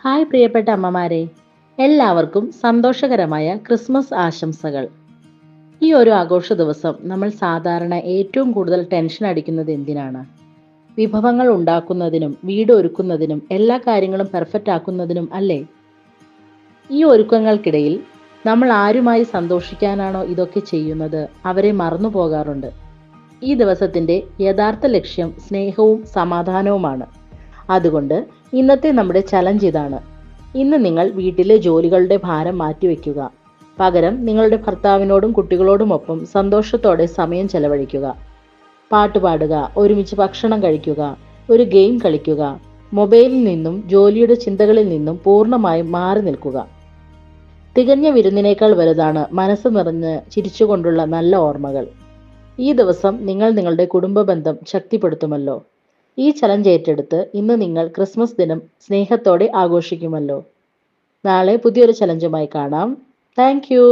Hi പ്രിയപ്പെട്ട അമ്മമാരെ, എല്ലാവർക്കും സന്തോഷകരമായ ക്രിസ്മസ് ആശംസകൾ. ഈ ഒരു ആഘോഷ ദിവസം നമ്മൾ സാധാരണ ഏറ്റവും കൂടുതൽ ടെൻഷൻ അടിക്കുന്നത് എന്തിനാണ്? വിഭവങ്ങൾ ഉണ്ടാക്കുന്നതിനും വീട് ഒരുക്കുന്നതിനും എല്ലാ കാര്യങ്ങളും പെർഫെക്റ്റ് ആക്കുന്നതിനും അല്ലേ? ഈ ഒരുക്കങ്ങൾക്കിടയിൽ നമ്മൾ ആരുമായി സന്തോഷിക്കാനാണോ ഇതൊക്കെ ചെയ്യുന്നത് അവരെ മറന്നു പോകാറുണ്ട്. ഈ ദിവസത്തിന്റെ യഥാർത്ഥ ലക്ഷ്യം സ്നേഹവും സമാധാനവുമാണ്. അതുകൊണ്ട് ഇന്നത്തെ നമ്മുടെ ചലഞ്ച് ഇതാണ്. ഇന്ന് നിങ്ങൾ വീട്ടിലെ ജോലികളുടെ ഭാരം മാറ്റിവെക്കുക. പകരം നിങ്ങളുടെ ഭർത്താവിനോടും കുട്ടികളോടുമൊപ്പം സന്തോഷത്തോടെ സമയം ചെലവഴിക്കുക. പാട്ട് പാടുക, ഒരുമിച്ച് ഭക്ഷണം കഴിക്കുക, ഒരു ഗെയിം കളിക്കുക. മൊബൈലിൽ നിന്നും ജോലിയുടെ ചിന്തകളിൽ നിന്നും പൂർണ്ണമായും മാറി നിൽക്കുക. തികഞ്ഞ വിരുന്നിനേക്കാൾ വലുതാണ് മനസ്സ് നിറഞ്ഞ് ചിരിച്ചുകൊണ്ടുള്ള നല്ല ഓർമ്മകൾ. ഈ ദിവസം നിങ്ങൾ നിങ്ങളുടെ കുടുംബ ബന്ധം ശക്തിപ്പെടുത്തുമല്ലോ. ഈ ചലഞ്ച് ഏറ്റെടുത്ത് ഇന്ന് നിങ്ങൾ ക്രിസ്മസ് ദിനം സ്നേഹത്തോടെ ആഘോഷിക്കുമല്ലോ. നാളെ പുതിയൊരു ചലഞ്ചുമായി കാണാം. Thank you.